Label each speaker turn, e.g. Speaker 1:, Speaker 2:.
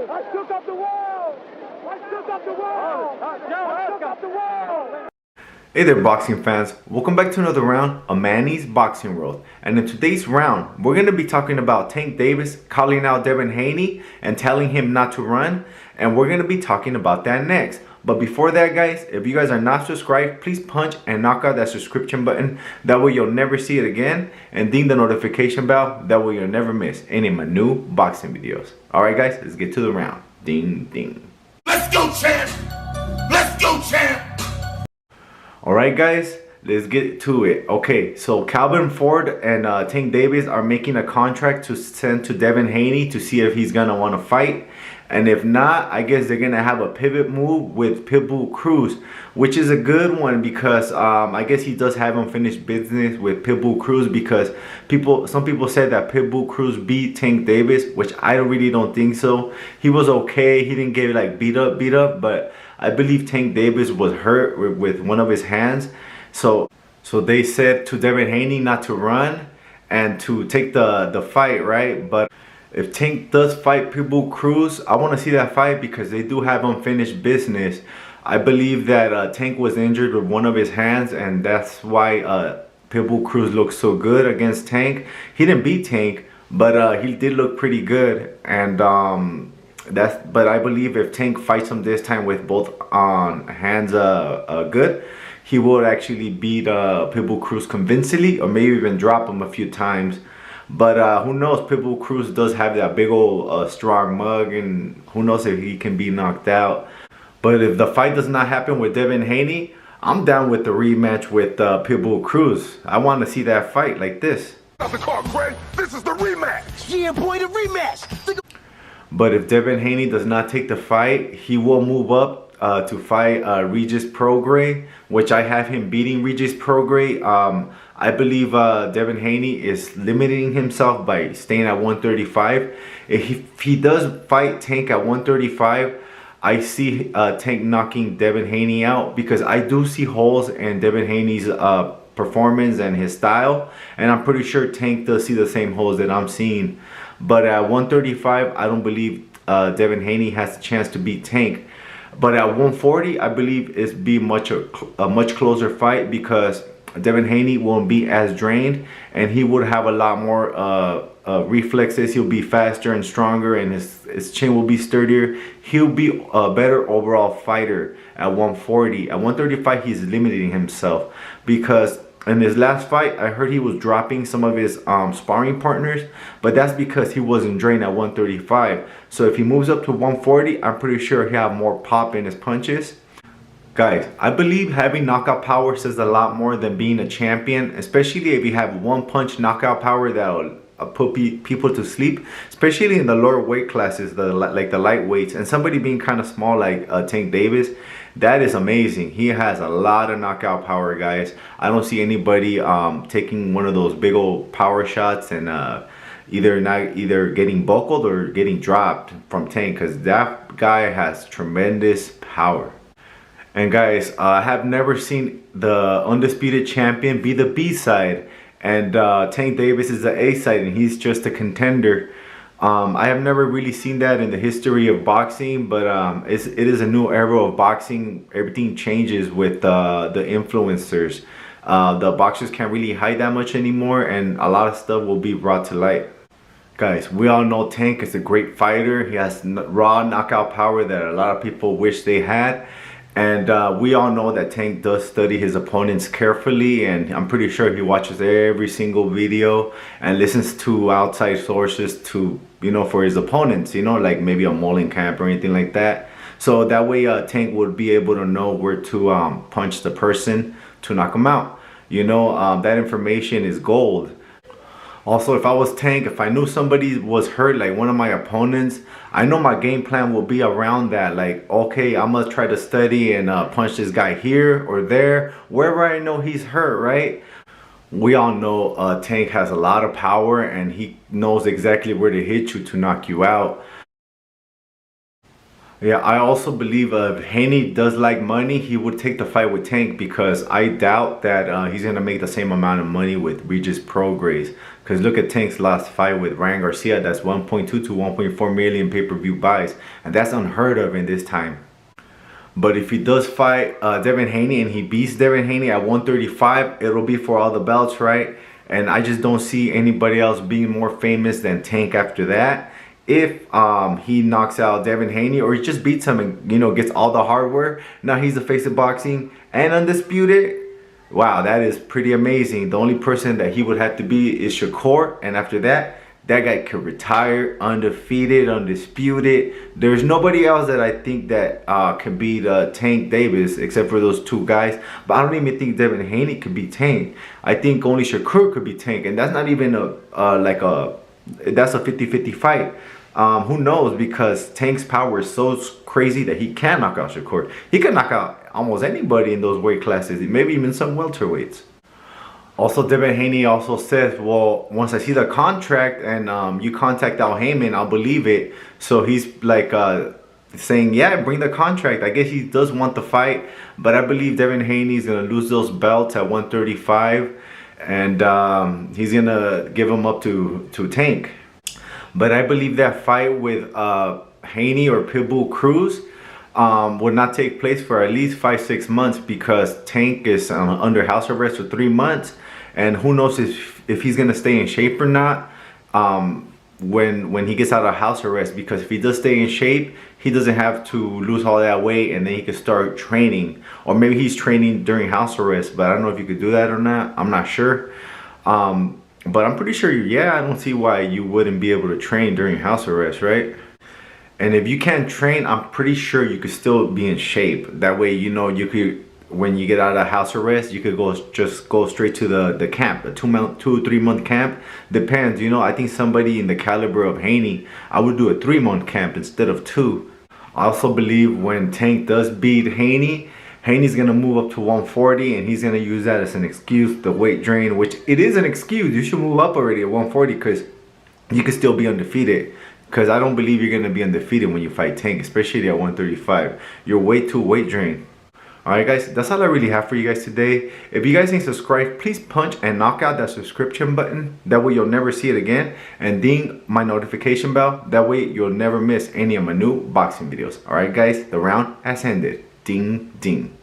Speaker 1: I shook up the world! I shook up the world! I shook up the world!
Speaker 2: Hey there boxing fans, welcome back to another round of Manny's Boxing World. And in today's round, we're going to be talking about Tank Davis calling out Devin Haney and telling him not to run. And we're going to be talking about that next. But before that guys, if you guys are not subscribed, please punch and knock out that subscription button. That way you'll never see it again. And ding the notification bell, that way you'll never miss any of my new boxing videos. Alright guys, let's get to the round. Ding ding.
Speaker 3: Let's go champ! Let's go champ!
Speaker 2: Alright guys, let's get to it. Okay, so Calvin Ford and Tank Davis are making a contract to send to Devin Haney to see if he's gonna want to fight. And if not, I guess they're gonna have a pivot move with Pitbull Cruz, which is a good one because I guess he does have unfinished business with Pitbull Cruz because some people said that Pitbull Cruz beat Tank Davis, which I really don't think so. He was okay. He didn't get like beat up, but I believe Tank Davis was hurt with one of his hands. So they said to Devin Haney not to run and to take the fight, right? But if Tank does fight Pitbull Cruz, I want to see that fight because they do have unfinished business. I believe that Tank was injured with one of his hands, and that's why Pitbull Cruz looks so good against Tank. He didn't beat Tank, but he did look pretty good. And but I believe if Tank fights him this time with both hands good, he will actually beat Pitbull Cruz convincingly, or maybe even drop him a few times. But who knows, Pitbull Cruz does have that big old strong mug, and who knows if he can be knocked out. But if the fight does not happen with Devin Haney, I'm down with the rematch with Pitbull Cruz. I want to see that fight like this.
Speaker 3: The car, Craig. This is the rematch.
Speaker 1: Yeah, boy, the rematch!
Speaker 2: But if Devin Haney does not take the fight, he will move up to fight Regis Prograis, which I have him beating Regis Prograis. I believe Devin Haney is limiting himself by staying at 135. If he does fight Tank at 135, I see Tank knocking Devin Haney out because I do see holes in Devin Haney's performance and his style, and I'm pretty sure Tank does see the same holes that I'm seeing. But at 135, I don't believe Devin Haney has a chance to beat Tank. But at 140, I believe it's be a much closer fight because Devin Haney won't be as drained, and he would have a lot more reflexes. He'll be faster and stronger, and his chin will be sturdier. He'll be a better overall fighter at 140. At 135, he's limiting himself because in his last fight, I heard he was dropping some of his sparring partners, but that's because he wasn't drained at 135. So if he moves up to 140, I'm pretty sure he'll have more pop in his punches. Guys, I believe having knockout power says a lot more than being a champion, especially if you have one punch knockout power that'll put people to sleep, especially in the lower weight classes, like the lightweights, and somebody being kind of small like Tank Davis. That is amazing. He has a lot of knockout power, guys. I don't see anybody taking one of those big old power shots and either getting buckled or getting dropped from Tank, because that guy has tremendous power. And guys, I have never seen the undisputed champion be the B side, and Tank Davis is the A side, and he's just a contender. I have never really seen that in the history of boxing, but it is a new era of boxing. Everything changes with the influencers. The boxers can't really hide that much anymore, and a lot of stuff will be brought to light. Guys, we all know Tank is a great fighter. He has raw knockout power that a lot of people wish they had. And we all know that Tank does study his opponents carefully, and I'm pretty sure he watches every single video and listens to outside sources to, for his opponents, like maybe a Molenkamp or anything like that. So that way Tank would be able to know where to punch the person to knock him out. That information is gold. Also, if I was Tank, if I knew somebody was hurt, like one of my opponents, I know my game plan will be around that. Like, okay, I'm gonna try to study and punch this guy here or there, wherever I know he's hurt, right? We all know Tank has a lot of power, and he knows exactly where to hit you to knock you out. Yeah, I also believe if Haney does like money, he would take the fight with Tank, because I doubt that he's gonna make the same amount of money with Regis Prograis. Because look at Tank's last fight with Ryan Garcia. That's 1.2 to 1.4 million pay-per-view buys, and that's unheard of in this time. But if he does fight Devin Haney and he beats Devin Haney at 135, it'll be for all the belts, right? And I just don't see anybody else being more famous than Tank after that. If he knocks out Devin Haney, or he just beats him and, you know, gets all the hardware, now he's the face of boxing and undisputed. Wow, that is pretty amazing. The only person that he would have to be is Shakur, and after that, that guy could retire undefeated, undisputed. There's nobody else that I think that can beat Tank Davis except for those two guys. But I don't even think Devin Haney could beat Tank. I think only Shakur could beat Tank, and that's not even that's a 50-50 fight. Who knows, because Tank's power is so crazy that he can knock out Shakur. He can knock out almost anybody in those weight classes, maybe even some welterweights. Also, Devin Haney also says, well, once I see the contract and you contact Al Heyman, I'll believe it. So he's like saying, yeah, bring the contract. I guess he does want the fight, but I believe Devin Haney is going to lose those belts at 135, and he's going to give them up to Tank. But I believe that fight with Haney or Pitbull Cruz would not take place for at least 5-6 months, because Tank is under house arrest for 3 months, and who knows if he's gonna stay in shape or not when he gets out of house arrest. Because if he does stay in shape, he doesn't have to lose all that weight, and then he can start training. Or maybe he's training during house arrest, but I don't know if you could do that or not. I'm not sure. But I'm pretty sure I don't see why you wouldn't be able to train during house arrest, right? And if you can't train, I'm pretty sure you could still be in shape. That way, you know, you could, when you get out of house arrest, you could just go straight to the camp, a 2-3 month camp. Depends, you know. I think somebody in the caliber of Haney, I would do a 3-month camp instead of 2. I also believe when Tank does beat Haney, Haney's gonna move up to 140, and he's gonna use that as an excuse, the weight drain, which it is an excuse. You should move up already at 140, because you can still be undefeated. Because I don't believe you're going to be undefeated when you fight Tank, especially at 135. You're way too weight drained. Alright guys, that's all I really have for you guys today. If you guys ain't subscribed, please punch and knock out that subscription button. That way you'll never see it again. And ding my notification bell. That way you'll never miss any of my new boxing videos. Alright guys, the round has ended. Ding, ding.